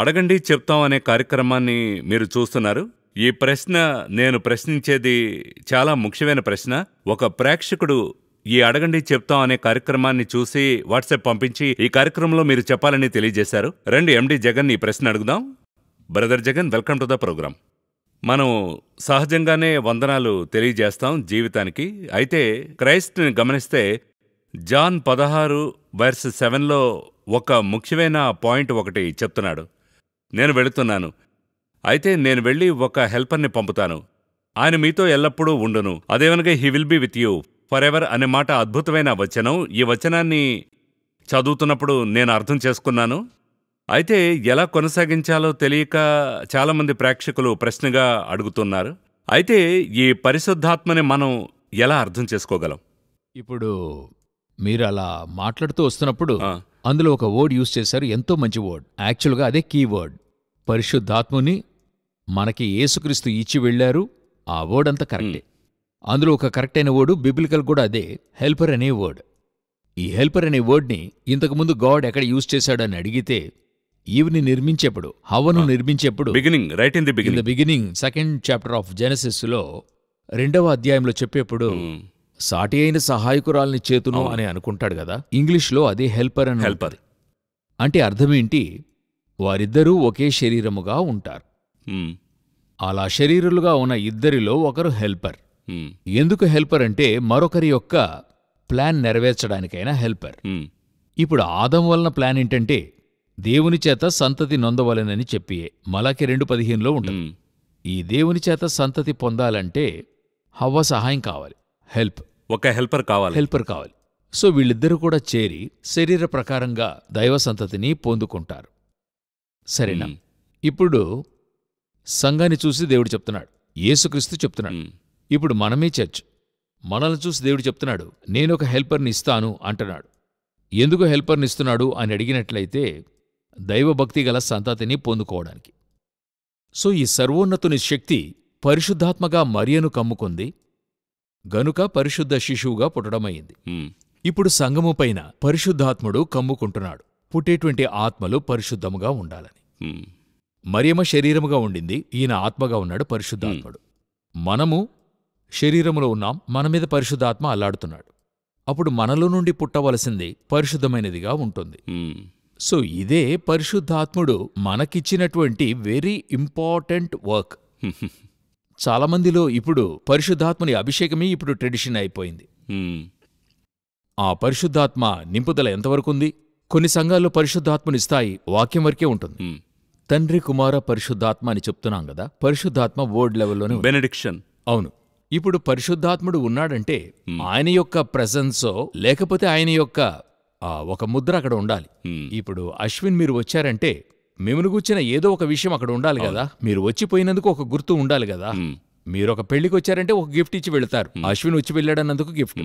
అడగండి చెప్తాం అనే కార్యక్రమాన్ని మీరు చూస్తున్నారు. ఈ ప్రశ్న నేను ప్రశ్నించేది చాలా ముఖ్యమైన ప్రశ్న. ఒక ప్రేక్షకుడు ఈ అడగండి చెప్తాం అనే కార్యక్రమాన్ని చూసి వాట్సాప్ పంపించి ఈ కార్యక్రమంలో మీరు చెప్పాలని తెలియజేశారు. రండి ఎండి జగన్ ఈ ప్రశ్న అడుగుదాం. Brother Jagan, welcome to the programme. మనం సహజంగానే వందనాలు తెలియజేస్తాం జీవితానికి. అయితే క్రైస్ట్ని గమనిస్తే జాన్ 16:7లో ఒక ముఖ్యమైన పాయింట్ ఒకటి చెప్తున్నాడు. నేను వెళుతున్నాను, అయితే నేను వెళ్ళి ఒక హెల్పర్ని పంపుతాను, ఆయన మీతో ఎల్లప్పుడూ ఉండును, అదేవనగా he will be with you forever అనే మాట అద్భుతమైన వచనం. ఈ వచనాన్ని చదువుతున్నప్పుడు నేను అర్థం చేసుకున్నాను. అయితే ఎలా కొనసాగించాలో తెలియక చాలామంది ప్రేక్షకులు ప్రశ్నగా అడుగుతున్నారు. అయితే ఈ పరిశుద్ధాత్మని మనం ఎలా అర్థం చేసుకోగలం? ఇప్పుడు మీరు అలా మాట్లాడుతూ వస్తున్నప్పుడు అందులో ఒక వర్డ్ యూజ్ చేశారు, ఎంతో మంచి వర్డ్. యాక్చువల్గా అదే కీ వర్డ్. పరిశుద్ధాత్ముని మనకి యేసుక్రీస్తు ఇచ్చి వెళ్ళారు. ఆ వర్డ్ అంతా కరెక్టే. అందులో ఒక కరెక్ట్ అయిన వర్డు బిబ్లికల్ కూడా అదే, హెల్పర్ అనే వర్డ్. ఈ హెల్పర్ అనే వర్డ్ని ఇంతకుముందు గాడ్ ఎక్కడ యూజ్ చేశాడని అడిగితే, ఈవిని నిర్మించేప్పుడు, హవ్వను నిర్మించేప్పుడు, right in the beginning 2nd chapter of జెనసిస్లో 2వ అధ్యాయంలో చెప్పేప్పుడు సాటి అయిన సహాయకురాల్ని చేతును అని అనుకుంటాడు కదా. ఇంగ్లీష్లో అదే హెల్పర్ అని. హెల్పర్ అంటే అర్థమేంటి? వారిద్దరూ ఒకే శరీరముగా ఉంటారు. అలా శరీరులుగా ఉన్న ఇద్దరిలో ఒకరు హెల్పర్. ఎందుకు హెల్పర్ అంటే మరొకరి యొక్క ప్లాన్ నెరవేర్చడానికైనా హెల్పర్. ఇప్పుడు ఆదం వలన ప్లాన్ ఏంటంటే దేవుని చేత సంతతి నొందవలెనని చెప్పి మలాకి 2:15లో ఉంటుంది. ఈ దేవుని చేత సంతతి పొందాలంటే హవ్వ సహాయం కావాలి, ఒక హెల్పర్ కావాలి. సో వీళ్ళిద్దరూ కూడా చేరి శరీర ప్రకారంగా దైవ సంతతిని పొందుకుంటారు. సరేనా? ఇప్పుడు సంఘాన్ని చూసి దేవుడు చెప్తున్నాడు, యేసుక్రీస్తు చెప్తున్నాడు. ఇప్పుడు మనమే చర్చ్. మనల్ని చూసి దేవుడు చెప్తున్నాడు, నేనొక హెల్పర్ని ఇస్తాను అంటున్నాడు. ఎందుకు హెల్పర్ని ఇస్తున్నాడు అని అడిగినట్లయితే దైవభక్తి గల సంతతిని పొందుకోవడానికి. సో ఈ సర్వోన్నతుని శక్తి పరిశుద్ధాత్మగా మరియను కమ్ముకుంది గనుక పరిశుద్ధ శిశువుగా పుట్టడమయ్యింది. ఇప్పుడు సంఘము పైన పరిశుద్ధాత్ముడు కమ్ముకుంటున్నాడు. పుట్టేటువంటి ఆత్మలు పరిశుద్ధముగా ఉండాలని. మరియమ శరీరముగా ఉండింది, ఈయన ఆత్మగా ఉన్నాడు పరిశుద్ధాత్ముడు. మనము శరీరములో ఉన్నాం, మన మీద పరిశుద్ధాత్మ అల్లాడుతున్నాడు. అప్పుడు మనలో నుండి పుట్టవలసింది పరిశుద్ధమైనదిగా ఉంటుంది. సో ఇదే పరిశుద్ధాత్ముడు మనకిచ్చినటువంటి వెరీ ఇంపార్టెంట్ వర్క్. చాలామందిలో ఇప్పుడు పరిశుద్ధాత్మని అభిషేకమే ఇప్పుడు ట్రెడిషన్ అయిపోయింది. ఆ పరిశుద్ధాత్మ నింపుదల ఎంతవరకుంది? కొన్ని సంఘాల్లో పరిశుద్ధాత్మనిస్తాయి వాక్యం వరకే ఉంటుంది. తండ్రి కుమార పరిశుద్ధాత్మ అని చెప్తున్నాం కదా. పరిశుద్ధాత్మ వర్డ్ లెవెల్లోనే బెనెడిక్షన్. అవును. ఇప్పుడు పరిశుద్ధాత్ముడు ఉన్నాడంటే ఆయన యొక్క ప్రెజెన్సో లేకపోతే ఆయన యొక్క ఒక ముద్ర అక్కడ ఉండాలి. ఇప్పుడు అశ్విన్ మీరు వచ్చారంటే మిమ్మల్ని కూర్చిన ఏదో ఒక విషయం అక్కడ ఉండాలి కదా. మీరు వచ్చిపోయినందుకు ఒక గుర్తు ఉండాలి కదా. మీరు ఒక పెళ్లికి వచ్చారంటే ఒక గిఫ్ట్ ఇచ్చి వెళ్తారు, అశ్విన్ వచ్చి వెళ్ళాడన్నందుకు గిఫ్ట్.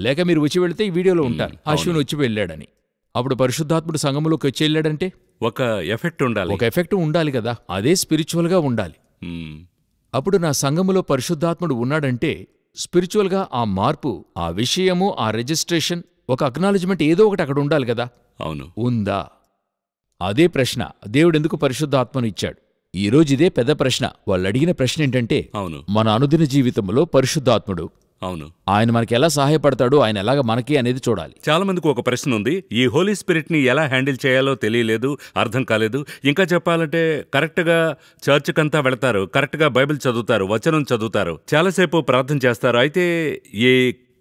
లేక మీరు వచ్చి వెళితే ఈ వీడియోలో ఉంటారు, అశ్విన్ వచ్చి వెళ్ళాడని. అప్పుడు పరిశుద్ధాత్ముడు సంఘములోకి వచ్చి వెళ్ళాడంటే ఒక ఎఫెక్ట్ ఉండాలి, ఒక ఎఫెక్ట్ ఉండాలి కదా. అదే స్పిరిచువల్గా ఉండాలి. అప్పుడు నా సంఘములో పరిశుద్ధాత్ముడు ఉన్నాడంటే స్పిరిచువల్గా ఆ మార్పు, ఆ విషయము, ఆ రిజిస్ట్రేషన్, ఒక అక్నాలెడ్జ్మెంట్ ఏదో ఒకటి అక్కడ ఉండాలి కదా. అవును, ఉందా? అదే ప్రశ్న దేవుడెందుకు పరిశుద్ధాత్మను ఇచ్చాడు. ఈరోజు ఇదే పెద్ద ప్రశ్న. వాళ్ళు అడిగిన ప్రశ్న ఏంటంటే, మన అనుదిన జీవితంలో పరిశుద్ధాత్ముడు ఆయన మనకి ఎలా సహాయపడతాడు, ఆయన ఎలాగ మనకి అనేది చూడాలి. చాలా మందికి ఒక ప్రశ్న ఉంది, ఈ హోలీ స్పిరిట్ ని ఎలా హ్యాండిల్ చేయాలో తెలియలేదు, అర్థం కాలేదు. ఇంకా చెప్పాలంటే కరెక్ట్ గా చర్చ్ కంతా వెళతారు, కరెక్ట్ గా బైబిల్ చదువుతారు, వచనం చదువుతారు, చాలాసేపు ప్రార్థన చేస్తారు. అయితే ఈ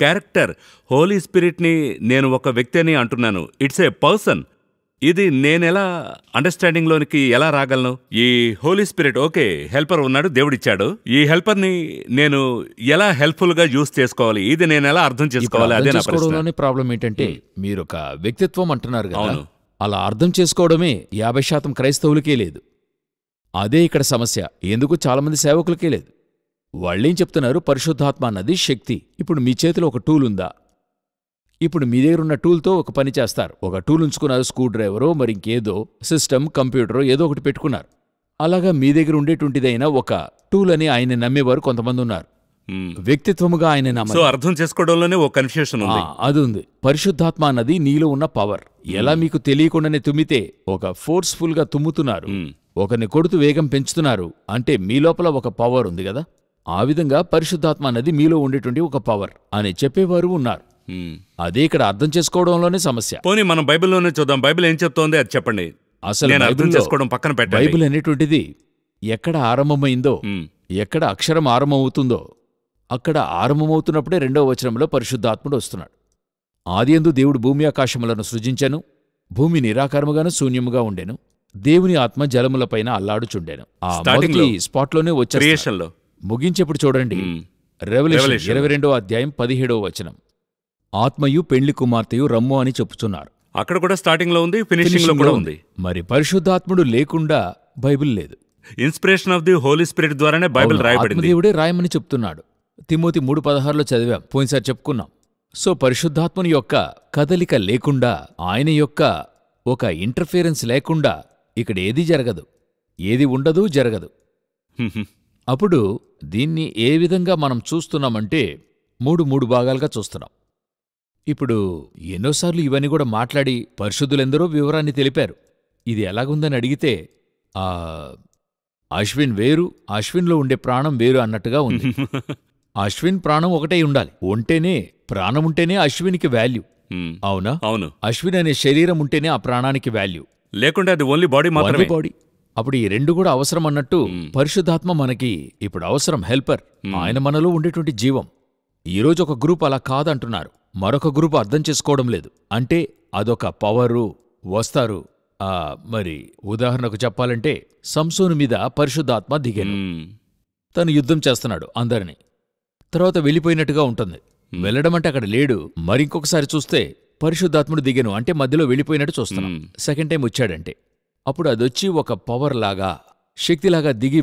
క్యారెక్టర్ హోలీ స్పిరిట్ ని నేను ఒక వ్యక్తి అని అంటున్నాను, ఇట్స్ ఏ పర్సన్. ఇది నేనెలా అండర్స్టాండింగ్లోనికి ఎలా రాగలను? ఈ హోలీ స్పిరిట్ ఓకే హెల్పర్ ఉన్నాడు, దేవుడిచ్చాడు. ఈ హెల్పర్ని నేను ఎలా హెల్ప్ఫుల్గా యూజ్ చేసుకోవాలి, ఇది నేను ఎలా అర్థం చేసుకోవాలి? అదే నా ప్రశ్న. ప్రాబ్లం ఏంటంటే మీరు ఒక వ్యక్తిత్వం అంటున్నారు కదా, అలా అర్థం చేసుకోవడమే 50% క్రైస్తవులకే లేదు. అదే ఇక్కడ సమస్య. ఎందుకు చాలామంది సేవకులకే లేదు. వాళ్ళేం చెప్తున్నారు, పరిశుద్ధాత్మ అన్నది శక్తి. ఇప్పుడు మీ చేతిలో ఒక టూల్ ఉందా? ఇప్పుడు మీ దగ్గర ఉన్న టూల్తో ఒక పని చేస్తారు. ఒక టూల్ ఉంచుకున్నారు, స్క్రూ డ్రైవరో మరి ఇంకేదో సిస్టమ్, కంప్యూటరో ఏదో ఒకటి పెట్టుకున్నారు. అలాగా మీ దగ్గర ఉండేటువంటిదైనా ఒక టూల్ అని ఆయన నమ్మేవారు కొంతమంది ఉన్నారు. మ్మ్. వ్యక్తిత్వముగా ఆయన నమ్మాలి. సో అర్థం చేసుకోవడంలోనే ఓ కన్ఫ్యూషన్ ఉంది. అది ఉంది. పరిశుద్ధాత్మ అన్నది నీలో ఉన్న పవర్. ఎలా మీకు తెలియకుండానే తుమ్మితే ఒక ఫోర్స్ఫుల్ గా తుమ్ముతున్నారు, ఒకరిని కొడుతూ వేగం పెంచుతున్నారు అంటే మీ లోపల ఒక పవర్ ఉంది కదా. ఆ విధంగా పరిశుద్ధాత్మ అన్నది మీలో ఉండేటువంటి ఒక పవర్ అని చెప్పేవారు ఉన్నారు. అదే ఇక్కడ అర్థం చేసుకోవడంలోనే సమస్య. పోనీ మనం బైబిల్లోనే చూద్దాం. బైబిల్ ఏం చెప్తోంది అది చెప్పండి. అసలు నేను అర్థం చేసుకోవడం పక్కన పెట్టండి. బైబిల్ అనేటువంటిది ఎక్కడ ఆరంభమైందో, ఎక్కడ అక్షరం ఆరంభమవుతుందో అక్కడ ఆరంభమవుతున్నప్పుడే 2వ వచనంలో పరిశుద్ధాత్ముడు వస్తున్నాడు. ఆదియందు దేవుడు భూమి ఆకాశములను సృజించెను, భూమి నిరాకారముగాను శూన్యముగా ఉండెను, దేవుని ఆత్మ జలములపైన అల్లాడుచుండెను. ఆ మొదటి స్పాట్లోనే వచ్చే క్రియేషన్లో ముగించేప్పుడు చూడండి, రెవల్యూషన్ 22వ అధ్యాయం 17వ వచనం. ఆత్మయు పెండ్లి కుమార్తెయు రమ్ము అని చెప్పుచున్నారు. అక్కడ కూడా స్టార్టింగ్ లో ఉంది, ఫినిషింగ్ లో కూడా ఉంది. మరి పరిశుద్ధాత్ముడు లేకుండా బైబిల్ లేదు. Inspiration of the Holy Spirit ద్వారానే బైబిల్ రాయబడింది. దేవుడే రాయమని చెప్తున్నాడు. తిమోతి 3:16లో చదివాం, పోయినసారి చెప్పుకున్నాం. సో పరిశుద్ధాత్ముని యొక్క కదలిక లేకుండా, ఆయన యొక్క ఒక ఇంటర్ఫిరెన్స్ లేకుండా ఇక్కడ ఏదీ జరగదు, ఏది ఉండదు, జరగదు. అప్పుడు దీన్ని ఏ విధంగా మనం చూస్తున్నామంటే మూడు భాగాలుగా చూస్తున్నాం. ఇప్పుడు ఎన్నోసార్లు ఇవన్నీ కూడా మాట్లాడి పరిశుద్ధులెందరో వివరాన్ని తెలిపారు. ఇది ఎలాగుందని అడిగితే అశ్విన్ వేరు, అశ్విన్లో ఉండే ప్రాణం వేరు అన్నట్టుగా ఉంది. అశ్విన్ ప్రాణం ఒకటే ఉండాలి, ఉంటేనే ప్రాణం ఉంటేనే అశ్వినికి వాల్యూ. అవునా? అవును. అశ్విన్ అనే శరీరం ఉంటేనే ఆ ప్రాణానికి వాల్యూ, లేకుంటే అది ఓన్లీ బాడీ మాత్రమే. బాడీ. అప్పుడు ఈ రెండు కూడా అవసరం అన్నట్టు పరిశుద్ధాత్మ మనకి ఇప్పుడు అవసరం, హెల్పర్. ఆయన మనలో ఉండేటువంటి జీవం. ఈరోజు ఒక గ్రూప్ అలా కాదంటున్నారు, మరొక గ్రూప్ అర్థం చేసుకోవడం లేదు. అంటే అదొక పవరు, వస్తారు. మరి ఉదాహరణకు చెప్పాలంటే సంసోను మీద పరిశుద్ధాత్మ దిగాను, తను యుద్ధం చేస్తున్నాడు అందరినీ, తర్వాత వెళ్ళిపోయినట్టుగా ఉంటుంది. వెళ్ళడం అంటే అక్కడ లేడు. మరింకొకసారి చూస్తే పరిశుద్ధాత్ముడు దిగాను అంటే మధ్యలో వెళ్ళిపోయినట్టు చూస్తున్నాం. సెకండ్ టైం వచ్చాడంటే అప్పుడు అదొచ్చి ఒక పవర్ లాగా, శక్తిలాగా దిగి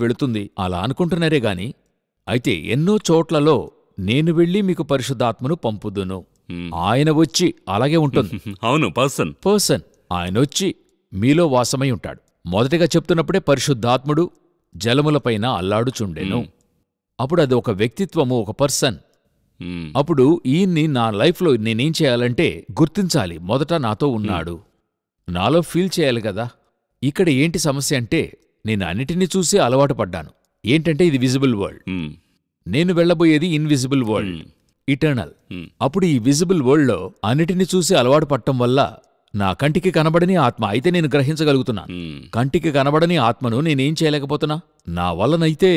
వెళుతుంది అలా అనుకుంటున్నారే గాని, అయితే ఎన్నో చోట్లలో నేను వెళ్ళి మీకు పరిశుద్ధాత్మను పంపుదును, ఆయన వచ్చి అలాగే ఉంటుంది. అవును, పర్సన్ ఆయనొచ్చి మీలో వాసమై ఉంటాడు. మొదటిగా చెప్తున్నప్పుడే పరిశుద్ధాత్ముడు జలములపైన అల్లాడుచుండెను. అప్పుడు అది ఒక వ్యక్తిత్వము, ఒక పర్సన్. అప్పుడు ఈయన్ని నా లైఫ్లో నేనేం చేయాలంటే గుర్తించాలి, మొదట నాతో ఉన్నాడు, నాలో ఫీల్ చేయాలి కదా. ఇక్కడ ఏంటి సమస్య అంటే నేను అన్నిటినీ చూసి అలవాటు పడ్డాను. ఏంటంటే ఇది విజిబుల్ వరల్డ్, నేను వెళ్లబోయేది ఇన్విజిబుల్ వరల్డ్, ఇటర్నల్. అప్పుడు ఈ విజిబుల్ వరల్డ్లో అన్నిటినీ చూసి అలవాటు పట్టడం వల్ల నా కంటికి కనబడని ఆత్మ అయితే నేను గ్రహించగలుగుతున్నా, కంటికి కనబడని ఆత్మను నేనేం చేయలేకపోతున్నా, నా వల్లనైతే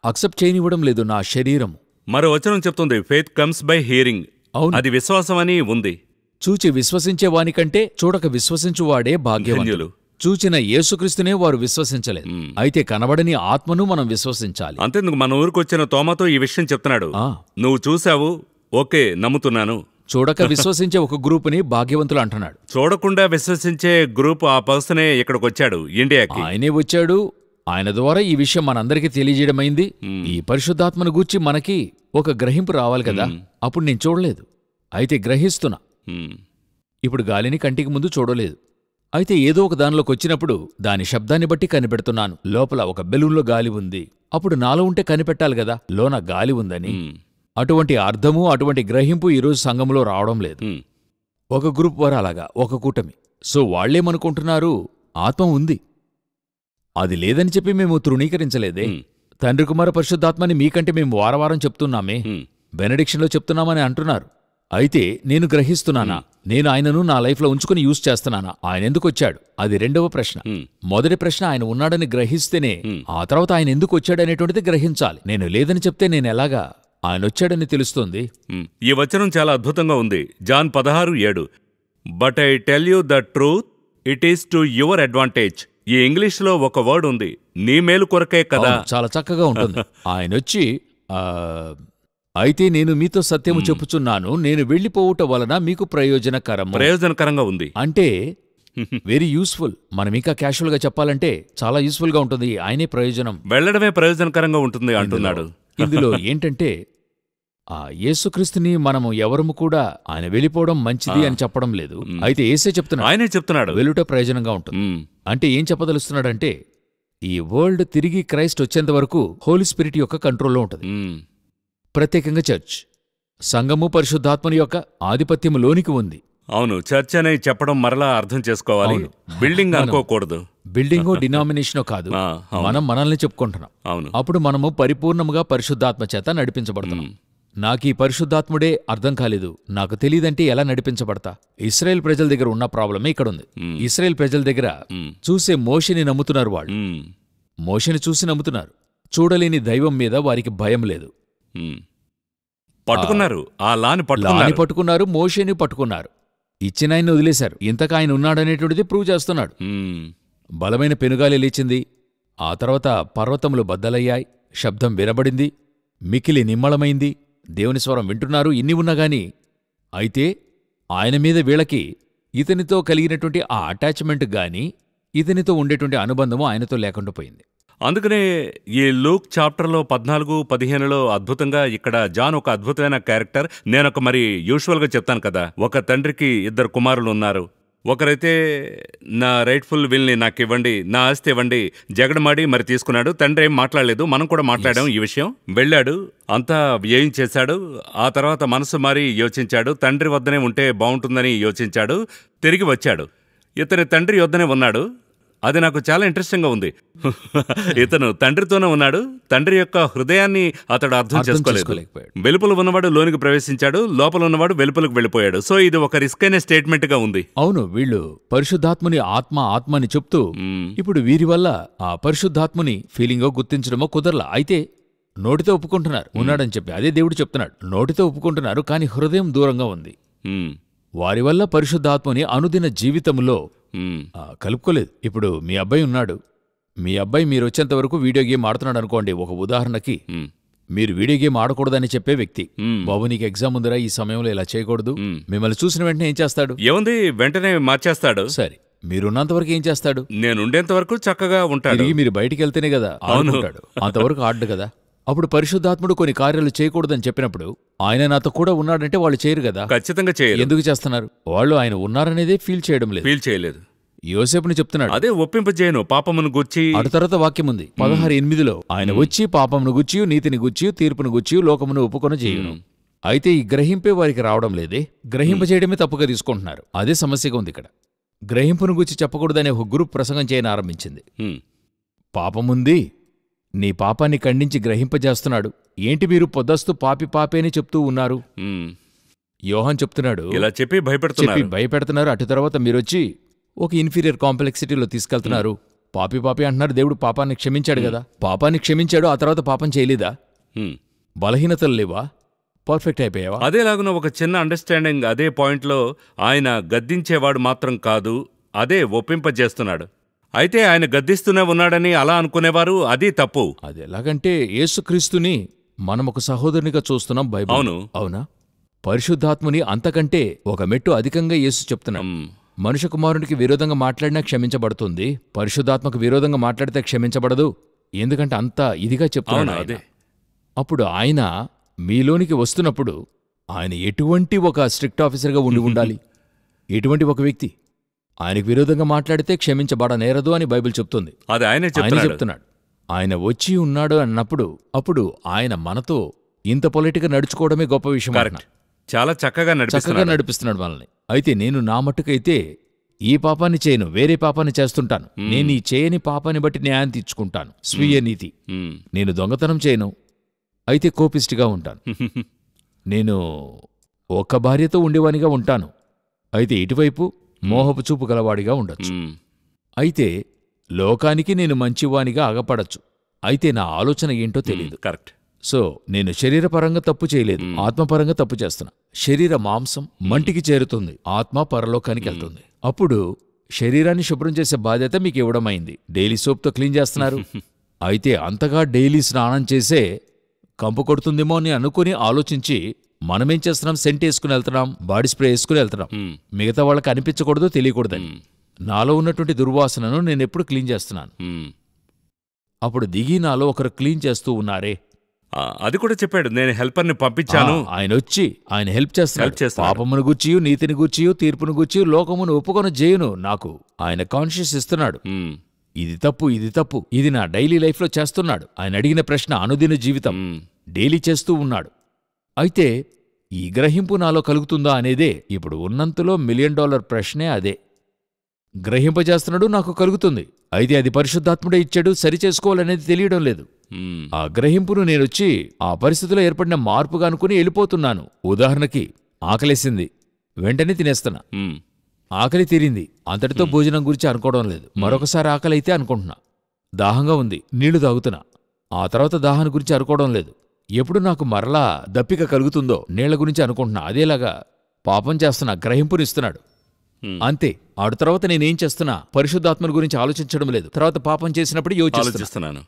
అక్సెప్ట్ చేయనివ్వడం లేదు నా శరీరం. మరో వచనం చెప్తుంది, ఫెయిత్ కమ్స్ బై హియరింగ్. అవును, అది విశ్వాసం అని ఉంది. చూచి విశ్వసించేవానికంటే చూడక విశ్వసించువాడే భాగ్యవంతులు. చూచిన యేసుక్రీస్తునే వారు విశ్వసించలేదు, అయితే కనబడని ఆత్మను మనం విశ్వసించాలి. అంతేందుకు మన ఊరికొచ్చిన తోమాతో ఈ విషయం చెప్తున్నాడు, నువ్వు చూశావు, ఓకే నమ్ముతున్నాను. చూడక విశ్వసించే ఒక గ్రూపుని భాగ్యవంతులు అంటున్నాడు. చూడకుండా విశ్వసించే గ్రూప్ ఆ పర్సనే ఇక్కడికి వచ్చాడు, ఇండియాకి. ఆయనే వచ్చాడు, ఆయన ద్వారా ఈ విషయం మనందరికీ తెలియజేయడమైంది. ఈ పరిశుద్ధాత్మను గూర్చి మనకి ఒక గ్రహింపు రావాలి కదా. అప్పుడు నేను చూడలేదు, అయితే గ్రహిస్తున్నా. ఇప్పుడు గాలిని కంటికి ముందు చూడలేదు, అయితే ఏదో ఒక దానిలోకి వచ్చినప్పుడు దాని శబ్దాన్ని బట్టి కనిపెడుతున్నాను. లోపల ఒక బెలూన్లో గాలి ఉంది, అప్పుడు నాలో ఉంటే కనిపెట్టాలి కదా లోన గాలి ఉందని. అటువంటి అర్థము, అటువంటి గ్రహింపు ఈరోజు సంఘంలో రావడం లేదు. ఒక గ్రూప్ వారు అలాగా, ఒక కూటమి. సో వాళ్లేమనుకుంటున్నారు, ఆత్మ ఉంది, అది లేదని చెప్పి మేము తృణీకరించలేదే. తండ్రి కుమార పరిశుద్ధాత్మని మీకంటే మేము వారవారం చెప్తున్నామే, బెనడిక్షన్లో చెప్తున్నామని అంటున్నారు. అయితే నేను గ్రహిస్తున్నానా, నేను ఆయనను నా లైఫ్లో ఉంచుకుని యూజ్ చేస్తున్నానా, ఆయన ఎందుకు వచ్చాడు, అది రెండవ ప్రశ్న. మొదటి ప్రశ్న ఆయన ఉన్నాడని గ్రహిస్తేనే ఆ తర్వాత ఆయన ఎందుకు వచ్చాడనేటువంటిది గ్రహించాలి. నేను లేదని చెప్తే నేను ఎలాగా ఆయన వచ్చాడని తెలుస్తుంది. ఈ వచనం చాలా అద్భుతంగా ఉంది. John 16:7. But I tell you the truth, it is to your advantage. ఈ ఇంగ్లీష్లో ఒక వర్డ్ ఉంది, నీ మేలు కొరకే కదా. చాలా చక్కగా ఉంటుంది. ఆయన వచ్చి అయితే నేను మీతో సత్యము చెప్పుచున్నాను, నేను వెళ్లిపోవుట వలన మీకు ప్రయోజనకరంగా ఉంది. అంటే వెరీ యూస్ఫుల్. మనం ఇంకా క్యాషువల్ గా చెప్పాలంటే చాలా యూస్ఫుల్ గా ఉంటుంది. ఆయనే ప్రయోజనం, వెళ్లడమే ప్రయోజనకరంగా ఉంటుంది అంటున్నాడు. ఇందులో ఏంటంటే యేసుక్రీస్తుని మనము ఎవరము కూడా ఆయన వెళ్ళిపోవడం మంచిది అని చెప్పడం లేదు. అయితే యేసే చెప్తున్నాడు, ఆయనే చెప్తున్నాడు వెలుట ప్రయోజనంగా ఉంటుంది. అంటే ఏం చెప్పదలుస్తున్నాడంటే ఈ వరల్డ్ తిరిగి క్రైస్ట్ వచ్చేంత వరకు హోలీ స్పిరిట్ యొక్క కంట్రోల్లో ఉంటుంది. ప్రత్యేకంగా చర్చ్, సంఘము పరిశుద్ధాత్మని యొక్క ఆధిపత్యములోనికి ఉంది. అవును, చర్చ్ అని చెప్పడం మరలా అర్థం చేసుకోవాలి. బిల్డింగ్ అనుకోకూడదు. బిల్డింగో డినామినేషనో కాదు, మనం మనల్ని చెప్పుకుంటున్నాం. అవును, అప్పుడు మనము పరిపూర్ణముగా పరిశుద్ధాత్మ చేత నడిపించబడుతున్నాం. నాకీ పరిశుద్ధాత్ముడే అర్థం కాలేదు, నాకు తెలియదంటే ఎలా నడిపించబడతా? ఇశ్రాయేల్ ప్రజల దగ్గర ఉన్న ప్రాబ్లమే ఇక్కడుంది. ఇశ్రాయేల్ ప్రజల దగ్గర చూసే మోషేని నమ్ముతున్నారు. వాళ్ళు మోషేని చూసి నమ్ముతున్నారు. చూడలేని దైవం మీద వారికి భయం లేదు. పట్టుకున్నారు, ఆ లాని పట్టుకున్నారు, మోషేని పట్టుకున్నారు. ఇచ్చిన ఆయన్ని వదిలేశారు. ఇంతకు ఆయన ఉన్నాడనేటువంటిది ప్రూవ్ చేస్తున్నాడు. బలమైన పెనుగాలి లేచింది. ఆ తర్వాత పర్వతములు బద్దలయ్యాయి, శబ్దం వినబడింది, మికిలి నిమ్మళమైంది, దేవుని స్వరం వింటున్నారు. ఇన్ని ఉన్నగాని అయితే ఆయన మీద వీళ్ళకి ఇతనితో కలిగినటువంటి ఆ అటాచ్మెంట్ గాని, ఇతనితో ఉండేటువంటి అనుబంధము ఆయనతో లేకుండా పోయింది. అందుకనే ఈ లూక్ చాప్టర్లో 14-15లో అద్భుతంగా ఇక్కడ జాన్ ఒక అద్భుతమైన క్యారెక్టర్. నేనొక మరి యూజువల్గా చెప్తాను కదా, ఒక తండ్రికి 2 కుమారులు ఉన్నారు. ఒకరైతే నా రైట్ఫుల్ విల్ని నాకు ఇవ్వండి, నా ఆస్తి ఇవ్వండి జగడమాడి మరి తీసుకున్నాడు. తండ్రి ఏం మాట్లాడలేదు, మనం కూడా మాట్లాడాం ఈ విషయం. వెళ్ళాడు, అంతా వ్యయం చేశాడు. ఆ తర్వాత మనసు మారి యోచించాడు, తండ్రి వద్దనే ఉంటే బాగుంటుందని యోచించాడు. తిరిగి వచ్చాడు, ఇతని తండ్రి వద్దనే ఉన్నాడు. అది నాకు చాలా ఇంట్రెస్టింగ్గా ఉంది. ఇతను తండ్రితోనే ఉన్నాడు, తండ్రి యొక్క హృదయాన్ని అతడు అర్థం చేసుకోలేకపోయాడు. వెలుపల ఉన్నవాడు లోనికి ప్రవేశించాడు, లోపల ఉన్నవాడు వెలుపలకు వెళ్ళిపోయాడు. సో ఇది ఒక రిస్క్ అయిన స్టేట్మెంట్ గా ఉంది. అవును, వీళ్ళు పరిశుద్ధాత్ముని ఆత్మని చెప్తూ ఇప్పుడు వీరి వల్ల ఆ పరిశుద్ధాత్ముని ఫీలింగో గుర్తించడమో కుదరలా. అయితే నోటితో ఒప్పుకుంటున్నారు ఉన్నాడని చెప్పి, అదే దేవుడు చెప్తున్నాడు. నోటితో ఒప్పుకుంటున్నారు, కానీ హృదయం దూరంగా ఉంది. వారి వల్ల పరిశుద్ధాత్మని అనుదిన జీవితంలో కలుపుకోలేదు. ఇప్పుడు మీ అబ్బాయి ఉన్నాడు, మీ అబ్బాయి మీరు వచ్చేంత వరకు వీడియో గేమ్ ఆడుతున్నాడు అనుకోండి. ఒక ఉదాహరణకి, మీరు వీడియో గేమ్ ఆడకూడదని చెప్పే వ్యక్తి, బాబు నీకు ఎగ్జామ్ ఉందిరా, ఈ సమయంలో ఇలా చేయకూడదు, మిమ్మల్ని చూసిన వెంటనే ఏం చేస్తాడు? ఏముంది, వెంటనే మార్చేస్తాడు. సరే, మీరున్నంత వరకు ఏం చేస్తాడు? నేనుండేంత వరకు చక్కగా ఉంటాడు. మీరు బయటికి వెళ్తేనే కదా ఆడుకుంటాడు, అంతవరకు ఆడు కదా. అప్పుడు పరిశుద్ధాత్ముడు కొన్ని కార్యాలు చేయకూడదని చెప్పినప్పుడు ఆయన నాతో కూడా ఉన్నాడంటే వాళ్ళు చేయరు కదా. ఖచ్చితంగా చేయరు. ఎందుకు చేస్తున్నారు? వాళ్ళు ఆయన ఉన్నారనేదే ఫీల్ చేయలేదు. యోసేపుని చెప్తున్నాడు, అదే ఒప్పింపజేయను పాపమును గూర్చి. అటు తర్వాత వాక్యం ఉంది 16:8లో, ఆయన వచ్చి పాపమును గుచ్చియు నీతిని గుచ్చియు తీర్పును గుచ్చియు లోకమును ఒప్పుకొని చేయును. అయితే ఈ గ్రహింపే వారికి రావడం లేదే, గ్రహింపజేయడమే తప్పుగా తీసుకుంటున్నారు. అదే సమస్యగా ఉంది ఇక్కడ. గ్రహింపును గుచ్చి చెప్పకూడదనే ఒక గ్రూప్ ప్రసంగం చేయని ఆరంభించింది. పాపముంది, నీ పాపాన్ని ఖండించి గ్రహింపజేస్తున్నాడు. ఏంటి మీరు పొద్దస్తు పాపి అని చెప్తూ ఉన్నారు? యోహాన్ చెప్తున్నాడు, ఇలా చెప్పి భయపెడుతున్నారు. అటు తర్వాత మీరొచ్చి ఒక ఇన్ఫీరియర్ కాంప్లెక్సిటీలో తీసుకెళ్తున్నారు. పాపి అంటున్నారు. దేవుడు పాపాన్ని క్షమించాడు కదా, పాపాన్ని క్షమించాడు, ఆ తర్వాత పాపం చేయలేదా? బలహీనతలు లేవా? పర్ఫెక్ట్ అయిపోయావా? అదేలాగున ఒక చిన్న అండర్స్టాండింగ్. అదే పాయింట్లో ఆయన గద్దించేవాడు మాత్రం కాదు, అదే ఒప్పింపజేస్తున్నాడు. అయితే ఆయన గద్దిస్తూనే ఉన్నాడని అలా అనుకునేవారు, అది తప్పు. అది ఎలాగంటే యేసుక్రీస్తుని మనం ఒక సహోదరునిగా చూస్తున్నాం బైబిల్. అవును, అవునా? పరిశుద్ధాత్ముని అంతకంటే ఒక మెట్టు అధికంగా యేసు చెప్తున్నాం. మనుష్య కుమారునికి విరోధంగా మాట్లాడినా క్షమించబడుతుంది, పరిశుద్ధాత్మకు విరోధంగా మాట్లాడితే క్షమించబడదు. ఎందుకంటే అంత ఇదిగా చెప్తున్నాడు. అదే అప్పుడు ఆయన మీలోనికి వస్తున్నప్పుడు ఆయన ఎటువంటి ఒక స్ట్రిక్ట్ ఆఫీసర్గా ఉండాలి? ఎటువంటి ఒక వ్యక్తి ఆయనకు విరోధంగా మాట్లాడితే క్షమించబడనేరదు అని బైబిల్ చెప్తుంది. అది ఆయనే చెప్తున్నాడు. ఆయన వచ్చి ఉన్నాడు అన్నప్పుడు అప్పుడు ఆయన మనతో ఇంత పొలిటిగా నడుచుకోవడమే గొప్ప విషయం. చాలా చక్కగా నడిపిస్తున్నాడు మనల్ని. అయితే నేను నా మట్టుకైతే ఈ పాపాన్ని చేయను, వేరే పాపాన్ని చేస్తుంటాను. నేను ఈ చేయని పాపాన్ని బట్టి న్యాయం తీర్చుకుంటాను, స్వీయ నీతి. నేను దొంగతనం చేయను, అయితే కోపిస్టిగా ఉంటాను. నేను ఒక్క భార్యతో ఉండేవానిగా ఉంటాను, అయితే ఇటువైపు మోహపు చూపు గలవాడిగా ఉండొచ్చు. అయితే లోకానికి నేను మంచివానిగా అగపడచ్చు, అయితే నా ఆలోచన ఏంటో తెలియదు. కరెక్ట్. సో నేను శరీరపరంగా తప్పు చేయలేదు, ఆత్మపరంగా తప్పు చేస్తున్నా. శరీర మాంసం మంటికి చేరుతుంది, ఆత్మ పరలోకానికి వెళ్తుంది. అప్పుడు శరీరాన్ని శుభ్రం చేసే బాధ్యత మీకు ఇవ్వడమైంది. డైలీ సోప్తో క్లీన్ చేస్తున్నారు. అయితే అంతగా డైలీ స్నానం చేసే కంపు కొడుతుందేమో అని అనుకుని ఆలోచించి మనమేం చేస్తున్నాం? సెంట్ వేసుకుని వెళ్తున్నాం, బాడీ స్ప్రే వేసుకుని వెళ్తున్నాం, మిగతా వాళ్ళకి అనిపించకూడదు, తెలియకూడదని. నాలో ఉన్నటువంటి దుర్వాసనను నేనెప్పుడు క్లీన్ చేస్తున్నాను. అప్పుడు దిగి నాలో ఒకరు క్లీన్ చేస్తూ ఉన్నారే, అది కూడా చెప్పాడు. నేను హెల్పర్ని పంపించాను, ఆయన వచ్చి ఆయన హెల్ప్ చేస్తున్నాడు. పాపమును గూర్చియు నీతిని గూర్చియు తీర్పును గూర్చియు లోకమును ఒప్పుకొని చేయును నాకు ఆయన కాన్షియస్ ఇస్తున్నాడు. ఇది తప్పు, ఇది తప్పు, ఇది నా డైలీ లైఫ్లో చేస్తున్నాడు. ఆయన అడిగిన ప్రశ్న అనుదిన జీవితం, డైలీ చేస్తూ ఉన్నాడు. అయితే ఈ గ్రహింపు నాలో కలుగుతుందా అనేదే ఇప్పుడు ఉన్నంతలో $1 మిలియన్ ప్రశ్నే అదే. గ్రహింపజేస్తున్నాడు, నాకు కలుగుతుంది. అయితే అది పరిశుద్ధాత్ముడే ఇచ్చాడు, సరిచేసుకోవాలనేది తెలియడం లేదు. ఆ గ్రహింపును నేనొచ్చి ఆ పరిస్థితిలో ఏర్పడిన మార్పుగా అనుకుని వెళ్ళిపోతున్నాను. ఉదాహరణకి ఆకలేసింది, వెంటనే తినేస్తున్నా. ఆకలి తీరింది, అంతటితో భోజనం గురించి అనుకోవడం లేదు. మరొకసారి ఆకలైతే అనుకుంటున్నా. దాహంగా ఉంది, నీళ్లు తాగుతున్నా. ఆ తర్వాత దాహాన్ని గురించి అనుకోవడం లేదు. ఎప్పుడు నాకు మరలా దప్పిక కలుగుతుందో నీళ్ల గురించి అనుకుంటున్నా. అదేలాగా పాపం చేస్తున్నా, గ్రహింపునిస్తున్నాడు. అంతే. ఆడు తర్వాత నేనేం చేస్తున్నా, పరిశుద్ధాత్మల గురించి ఆలోచించడం లేదు. తర్వాత పాపం చేసినప్పుడు యోచిస్తున్నాను.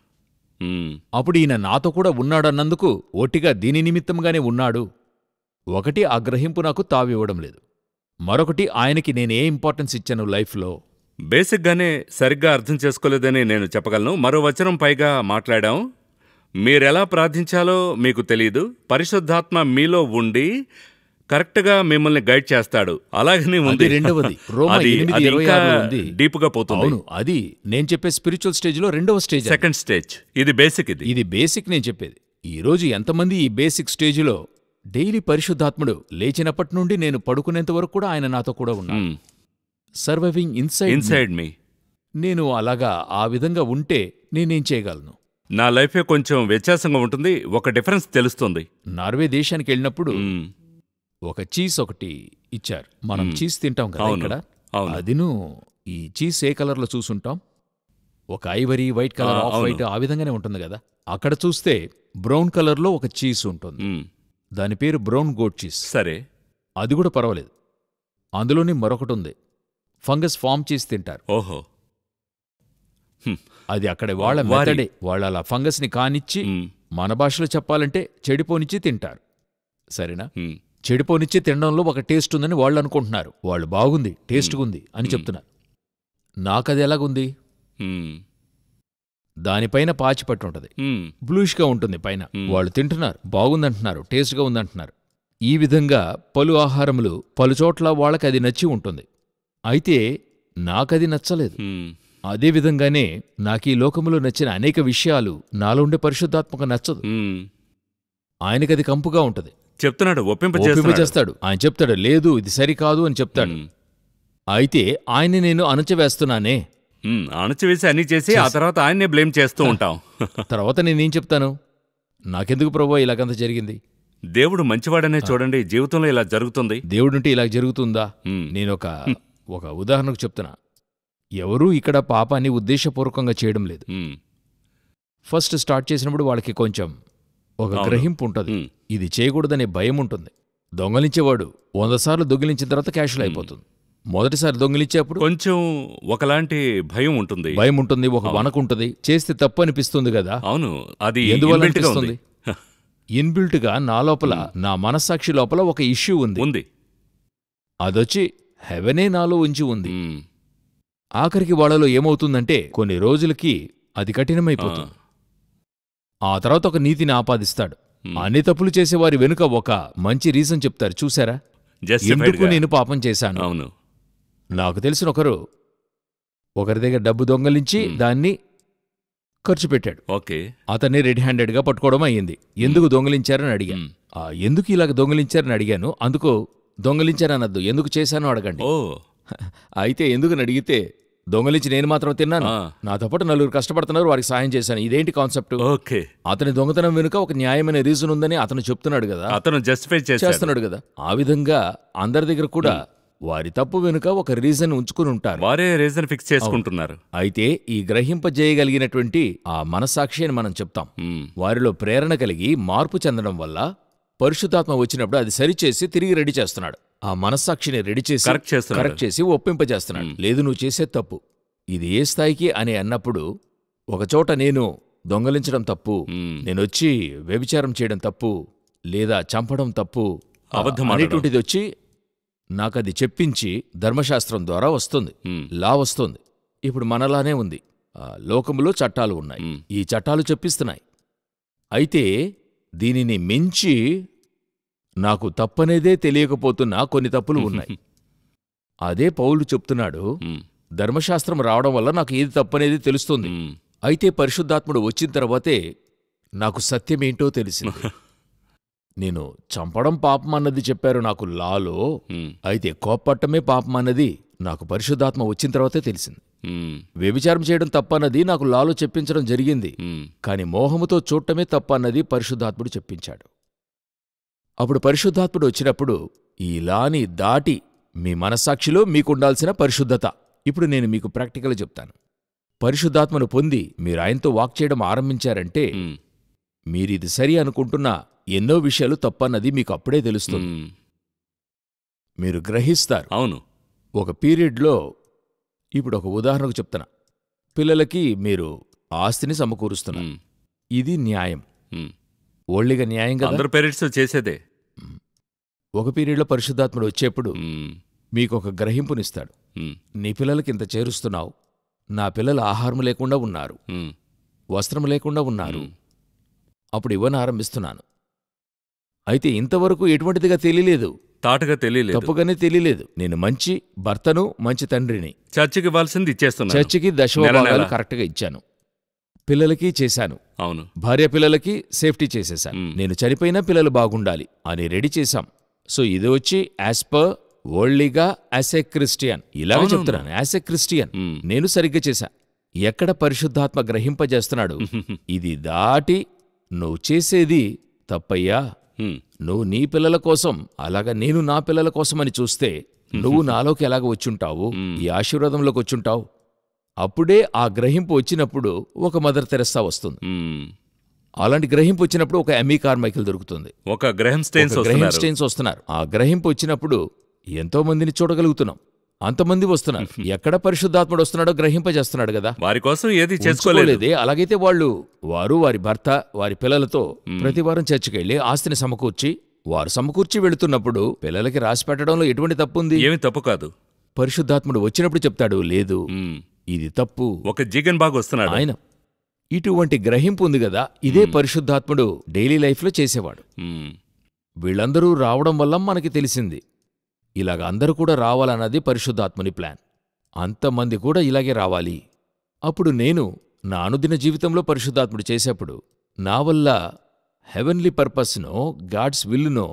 అప్పుడు ఈయన నాతో కూడా ఉన్నాడన్నందుకు ఒట్టిగా దీని నిమిత్తంగానే ఉన్నాడు. ఒకటి, ఆ గ్రహింపు నాకు తావివ్వడం లేదు. మరొకటి, ఆయనకి నేనే ఇంపార్టెన్స్ ఇచ్చాను లైఫ్లో. బేసిక్గానే సరిగ్గా అర్థం చేసుకోలేదని నేను చెప్పగలను. మరో వచనం పైగా మాట్లాడాం. మీరెలా ప్రార్థించాలో మీకు తెలీదు, పరిశుద్ధాత్మ మీలో ఉండి కరెక్ట్గా మిమ్మల్ని గైడ్ చేస్తాడు. అలాగనే ఉంది. రెండవది రోమా 8:26 ఉంది. డీప్గా పోతుంది. అవును, అది నేను చెప్పే స్పిరిచువల్ స్టేజ్లో రెండవ స్టేజ్, సెకండ్ స్టేజ్. ఇది బేసిక్. ఇది బేసిక్ నేను చెప్పేది. ఈరోజు ఎంతమంది ఈ బేసిక్ స్టేజ్లో డైలీ పరిశుద్ధాత్ముడు లేచినప్పటి నుండి నేను పడుకునేంత వరకు కూడా ఆయన నాతో కూడా ఉన్నాను. Surviving inside me. నేను అలాగా ఆ విధంగా ఉంటే నేనేం చేయగలను? నా లైఫే కొంచెం వ్యత్యాసంగా ఉంటుంది. ఒక డిఫరెన్స్ తెలుస్తుంది. నార్వే దేశానికి వెళ్ళినప్పుడు ఒక చీజ్ ఒకటి ఇచ్చారు. మనం చీజ్ తింటాం కదా ఇక్కడ. అదిను ఈ చీజ్ ఏ కలర్లో చూసుంటాం, ఒక Ivory, white colour, off white, ఆ విధంగానే ఉంటుంది కదా. అక్కడ చూస్తే బ్రౌన్ కలర్లో ఒక చీజ్ ఉంటుంది. దాని పేరు బ్రౌన్ గోట్ చీజ్. సరే, అది కూడా పర్వాలేదు. అందులోనే మరొకటి ఉంది, ఫంగస్ ఫామ్ చేసి తింటారు. ఓహో, అది అక్కడ వాళ్ళ మెథడే. వాళ్ళు అలా ఫంగస్ని కానిచ్చి, మన భాషలో చెప్పాలంటే చెడిపోనిచ్చి తింటారు. సరేనా? చెడిపోనిచ్చి తినడంలో ఒక టేస్ట్ ఉందని వాళ్ళు అనుకుంటున్నారు. వాళ్ళు బాగుంది, టేస్ట్గా ఉంది అని చెప్తున్నారు. నాకది ఎలాగుంది? దానిపైన పాచి పట్టి ఉంటుంది, బ్లూష్గా ఉంటుంది పైన. వాళ్ళు తింటున్నారు, బాగుందంటున్నారు, టేస్ట్గా ఉందంటున్నారు. ఈ విధంగా పలు ఆహారములు పలుచోట్ల వాళ్ళకి అది నచ్చి ఉంటుంది. అయితే నాకది నచ్చలేదు. అదేవిధంగానే నాకీ లోకములో నచ్చిన అనేక విషయాలు నాలో ఉండే పరిశుద్ధాత్మక నచ్చదు. ఆయనకది కంపుగా ఉంటుంది. చెప్తున్నాడు, ఒప్పింపజేస్తాడు. ఆయన చెప్తాడు, లేదు ఇది సరికాదు అని చెప్తాడు. అయితే ఆయన్ని నేను అణచివేస్తున్నానే. అణచివేసి అన్ని చేసి ఆ తర్వాత ఆయన్నే బ్లేమ్ చేస్తూ ఉంటాం. తర్వాత నేనేం చెప్తాను? నాకెందుకు ప్రభువా ఇలాగంత జరిగింది? దేవుడు మంచివాడనే చూడండి, జీవితంలో ఇలా జరుగుతుంది. దేవుడుంటే ఇలా జరుగుతుందా? నేను ఒక ఉదాహరణకు చెప్తున్నా. ఎవరూ ఇక్కడ పాపాన్ని ఉద్దేశపూర్వకంగా చేయడం లేదు. ఫస్ట్ స్టార్ట్ చేసినప్పుడు వాళ్ళకి కొంచెం ఒక గ్రహింపు ఉంటుంది, ఇది చేయకూడదనే భయం ఉంటుంది. దొంగలించేవాడు 100 సార్లు దొంగిలించిన తర్వాత క్యాషువల్ అయిపోతుంది. మొదటిసారి దొంగిలించేప్పుడు కొంచెం ఒకలాంటి భయం ఉంటుంది, ఒక వణకుంటుంది. చేస్తే తప్పు అనిపిస్తుంది కదా. అవును, అది ఎందువల్ల అనిపిస్తుంది? ఇన్బిల్ట్గా నా లోపల, నా మనస్సాక్షి లోపల ఒక ఇష్యూ ఉంది. అదొచ్చి హెవెనే నాలో ఉంచి ఉంది. ఆఖరికి వాళ్ళలో ఏమవుతుందంటే కొన్ని రోజులకి అది కఠినమైపోతుంది. ఆ తర్వాత ఒక నీతిని ఆపాదిస్తాడు. అన్ని తప్పులు చేసేవారి వెనుక ఒక మంచి రీజన్ చెప్తారు. చూసారా, ఎందుకు నేను పాపం చేశాను? అవును, నాకు తెలిసిన ఒకరి దగ్గర డబ్బు దొంగలించి దాన్ని ఖర్చు పెట్టాడు. అతన్ని రెడ్ హ్యాండెడ్గా పట్టుకోవడం అయ్యింది. ఎందుకు దొంగలించారని అడిగాను. ఎందుకు ఇలాగ దొంగలించారని అడిగాను. అందుకు దొంగలించారనద్దు, ఎందుకు చేశానో అడగండి. అయితే ఎందుకని అడిగితే, దొంగలించి నేను మాత్రం తిన్నాను, నాతో పాటు 4 కష్టపడుతున్నారు, వారికి సాయం చేశాను. ఇదేంటి కాన్సెప్ట్? అతని దొంగతనం వెనుక ఒక న్యాయమైన రీజన్ ఉందని అతను చెప్తున్నాడు కదా, అతను జస్టిఫై చేస్తున్నాడు కదా. ఆ విధంగా అందరి దగ్గర కూడా వారి తప్పు వెనుక ఒక రీజన్ ఉంచుకుని ఉంటారు, వారే రీజన్ ఫిక్స్ చేసుకుంటున్నారు. అయితే ఈ గ్రహింపజేయగలిగినటువంటి ఆ మనస్సాక్షి అని మనం చెప్తాం. వారిలో ప్రేరణ కలిగి మార్పు చెందడం వల్ల పరిశుద్ధాత్మ వచ్చినప్పుడు అది సరిచేసి తిరిగి రెడీ చేస్తున్నాడు. ఆ మనస్సాక్షిని రెడీ చేసి కరెక్ట్ చేసి ఒప్పింపజేస్తున్నాడు. లేదు, నువ్వు చేసే తప్పు ఇది ఏ స్థాయికి అని అన్నప్పుడు, ఒకచోట నేను దొంగలించడం తప్పు, నేనొచ్చి వ్యభిచారం చేయడం తప్పు, లేదా చంపడం తప్పు, అబద్ధం అనేటువంటిది వచ్చి నాకది చెప్పించి ధర్మశాస్త్రం ద్వారా వస్తుంది, లా వస్తుంది. ఇప్పుడు మనలానే ఉంది. లోకములో చట్టాలు ఉన్నాయి, ఈ చట్టాలు చెప్పిస్తున్నాయి. అయితే దీనిని మించి నాకు తప్పనేదే తెలియకపోతున్నా కొన్ని తప్పులు ఉన్నాయి. అదే పౌలు చెప్తున్నాడు, ధర్మశాస్త్రం రావడం వల్ల నాకు ఏది తప్పనేది తెలుస్తుంది. అయితే పరిశుద్ధాత్ముడు వచ్చిన తర్వాతే నాకు సత్యమేంటో తెలిసింది. నేను చంపడం పాపం అన్నది చెప్పారు నాకు లాలో, అయితే కోప్పట్టమే పాపం అన్నది నాకు పరిశుద్ధాత్మ వచ్చిన తర్వాతే తెలిసింది. వ్యభిచారం చేయడం తప్పన్నది నాకు లాలో చెప్పించడం జరిగింది, కాని మోహముతో చూడటమే తప్పన్నది పరిశుద్ధాత్ముడు చెప్పించాడు. అప్పుడు పరిశుద్ధాత్ముడు వచ్చినప్పుడు ఈ లాని దాటి మీ మనస్సాక్షిలో మీకుండాల్సిన పరిశుద్ధత. ఇప్పుడు నేను మీకు ప్రాక్టికల్ చెప్తాను. పరిశుద్ధాత్మను పొంది మీరు ఆయనతో వాక్ చేయడం ఆరంభించారంటే మీరిది సరి అనుకుంటున్న ఎన్నో విషయాలు తప్పన్నది మీకు అప్పుడే తెలుస్తుంది. మీరు గ్రహిస్తారు. అవును. ఒక పీరియడ్లో, ఇప్పుడు ఒక ఉదాహరణకు చెప్తున్నా, పిల్లలకి మీరు ఆస్తిని సమకూరుస్తున్నారు. ఇది న్యాయం, ఓళ్ళిగా న్యాయం కదా. అందరు పేరెంట్స్ చేసేదే. ఒక పీరియడ్లో పరిశుద్ధాత్ముడు వచ్చేప్పుడు మీకొక గ్రహింపునిస్తాడు. నీ పిల్లలకి ఇంత చేరుస్తున్నావు, నా పిల్లలు ఆహారం లేకుండా ఉన్నారు, వస్త్రం లేకుండా ఉన్నారు, అప్పుడు ఇవ్వని ఆరంభిస్తున్నాను. అయితే ఇంతవరకు ఎటువంటిదిగా తెలియలేదు, తాటుగా తెలియలేదు, తప్పుగానే తెలియలేదు. నేను మంచి భర్తను, మంచి తండ్రిని, చర్చికి ఇవ్వాల్సింది ఇచ్చేస్తున్నా, చర్చికి దశమభాగాలు కరెక్ట్గా ఇచ్చాను, పిల్లలకి చేశాను, అవును, భార్య పిల్లలకి సేఫ్టీ చేసేశాను, నేను చనిపోయినా పిల్లలు బాగుండాలి అని రెడీ చేశాం. సో ఇది వచ్చి యాజ్ పర్ వరల్డ్లీగా యాజ్ ఏ క్రిస్టియన్, ఇలాగే చెప్తున్నాను, యాజ్ ఏ క్రిస్టియన్ నేను సరిగ్గా చేశా. ఎక్కడ పరిశుద్ధాత్మ గ్రహింపజేస్తున్నాడు, ఇది దాటి నువ్వు చేసేది తప్పయ్యా, నువ్వు నీ పిల్లల కోసం అలాగా నేను నా పిల్లల కోసమని చూస్తే నువ్వు నాలోకి ఎలాగ వచ్చుంటావు, ఈ ఆశీర్వాదంలోకి వచ్చుంటావు. అప్పుడే ఆ గ్రహింపు వచ్చినప్పుడు ఒక మదర్ తెరెస్సా వస్తుంది. అలాంటి గ్రహింపు వచ్చినప్పుడు ఒక ఎమ్మీ కార్మైకిల్ దొరుకుతుంది, ఒక గ్రహం స్టెయిన్స్ వస్తున్నారు. ఆ గ్రహింపు వచ్చినప్పుడు ఎంతో మందిని చూడగలుగుతున్నాం, అంతమంది వస్తున్నారు. ఎక్కడ పరిశుద్ధాత్ముడు వస్తున్నాడో గ్రహింపజేస్తున్నాడు కదా, వారి కోసం ఏది చేసుకోలేదే. అలాగైతే వారు వారి భర్త వారి పిల్లలతో ప్రతివారం చర్చికెళ్ళి ఆస్తిని వారు సమకూర్చి వెళుతున్నప్పుడు పిల్లలకి రాసి పెట్టడంలో ఎటువంటి తప్పుంది? ఏమి తప్పు కాదు. పరిశుద్ధాత్ముడు వచ్చినప్పుడు చెప్తాడు, లేదు ఇది తప్పు. ఒక జిగన్ బాగా వస్తున్నాడు ఆయన. ఇటువంటి గ్రహింపు ఉంది కదా, ఇదే పరిశుద్ధాత్ముడు డైలీ లైఫ్లో చేసేవాడు. వీళ్ళందరూ రావడం వల్ల మనకి తెలిసింది, ఇలాగ అందరూ కూడా రావాలన్నది పరిశుద్ధాత్ముని ప్లాన్. అంతమంది కూడా ఇలాగే రావాలి. అప్పుడు నేను నా అనుదిన జీవితంలో పరిశుద్ధాత్ముడు చేసేప్పుడు నా వల్ల హెవెన్లీ పర్పస్నో గాడ్స్ విల్లునో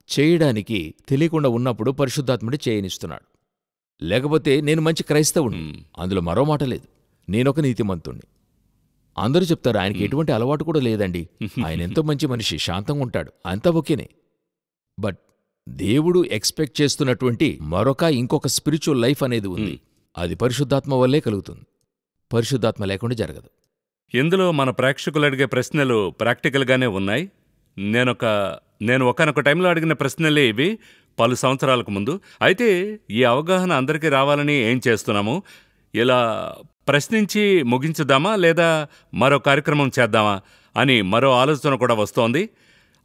చేయడానికి తెలియకుండా ఉన్నప్పుడు పరిశుద్ధాత్ముడు చేయనిస్తున్నాడు. లేకపోతే నేను మంచి క్రైస్తవుని, అందులో మరో మాట లేదు, నేనొక నీతిమంతుణ్ణి. అందరూ చెప్తారు ఆయనకి ఎటువంటి అలవాటు కూడా లేదండి, ఆయన ఎంతో మంచి మనిషి, శాంతంగా ఉంటాడు, అంతా ఓకేనే. బట్ దేవుడు ఎక్స్పెక్ట్ చేస్తున్నటువంటి ఇంకొక స్పిరిచువల్ లైఫ్ అనేది ఉంది, అది పరిశుద్ధాత్మ వల్లే కలుగుతుంది, పరిశుద్ధాత్మ లేకుండా జరగదు. ఇందులో మన ప్రేక్షకులు అడిగే ప్రశ్నలు ప్రాక్టికల్గానే ఉన్నాయి. నేను ఒకనొక టైంలో అడిగిన ప్రశ్నలే ఇవి పలు సంవత్సరాలకు ముందు. అయితే ఈ అవగాహన అందరికీ రావాలని ఏం చేస్తున్నాము, ఇలా ప్రశ్నించి ముగించుదామా లేదా మరో కార్యక్రమం చేద్దామా అని మరో ఆలోచన కూడా వస్తోంది.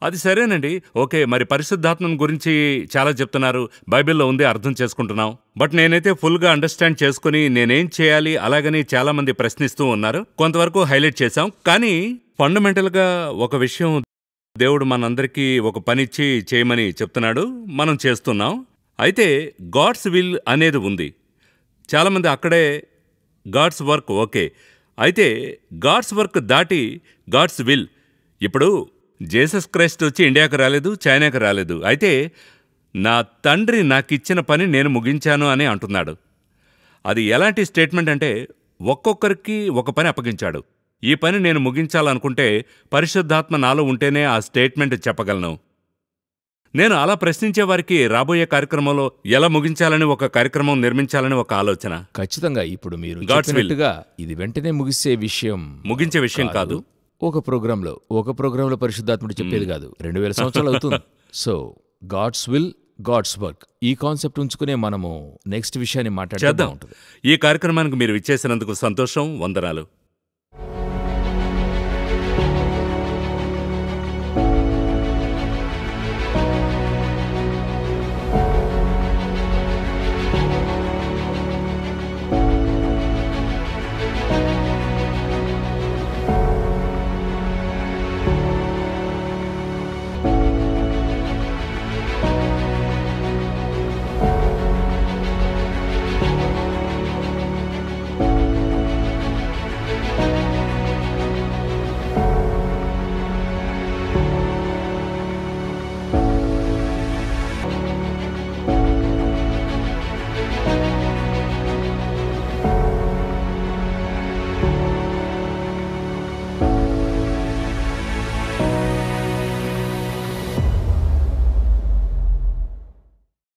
అది సరేనండి, ఓకే. మరి పరిశుద్ధాత్మం గురించి చాలా చెప్తున్నారు, బైబిల్లో ఉంది, అర్థం చేసుకుంటున్నాం. బట్ నేనైతే ఫుల్గా అండర్స్టాండ్ చేసుకుని నేనేం చేయాలి అలాగని చాలామంది ప్రశ్నిస్తూ ఉన్నారు. కొంతవరకు హైలైట్ చేశాం. కానీ ఫండమెంటల్గా ఒక విషయం, దేవుడు మనందరికీ ఒక పనిచ్చి చేయమని చెప్తున్నాడు, మనం చేస్తున్నాం. అయితే గాడ్స్ విల్ అనేది ఉంది. చాలామంది అక్కడే గాడ్స్ వర్క్, ఓకే. అయితే గాడ్స్ వర్క్ దాటి గాడ్స్ విల్. ఇప్పుడు జీసస్ క్రైస్ట్ వచ్చి ఇండియాకు రాలేదు, చైనాకు రాలేదు. అయితే నా తండ్రి నాకిచ్చిన పని నేను ముగించాను అని అంటున్నాడు. అది ఎలాంటి స్టేట్మెంట్ అంటే, ఒక్కొక్కరికి ఒక పని అప్పగించాడు. ఈ పని నేను ముగించాలనుకుంటే పరిశుద్ధాత్మ నాలో ఉంటేనే ఆ స్టేట్మెంట్ చెప్పగలను. నేను అలా ప్రశ్నించే వారికి రాబోయే కార్యక్రమంలో ఎలా ముగించాలని ఒక కార్యక్రమం నిర్మించాలని ఒక ఆలోచన. ఖచ్చితంగా ఇప్పుడు మీరు చెప్పినట్టుగా ఇది వెంటనే ముగించే విషయం కాదు. ఒక ప్రోగ్రాంలో పరిశుద్ధాత్ముడు చెప్పేది కాదు, 2000 సంవత్సరాలు అవుతుంది. So God's will, God's work, ఈ కాన్సెప్ట్ ఉంచుకునే మనము నెక్స్ట్ విషయాన్ని మాట్లాడేద్దాం. ఈ కార్యక్రమానికి మీరు ఇచ్చేసినందుకు సంతోషం, వందనాలు.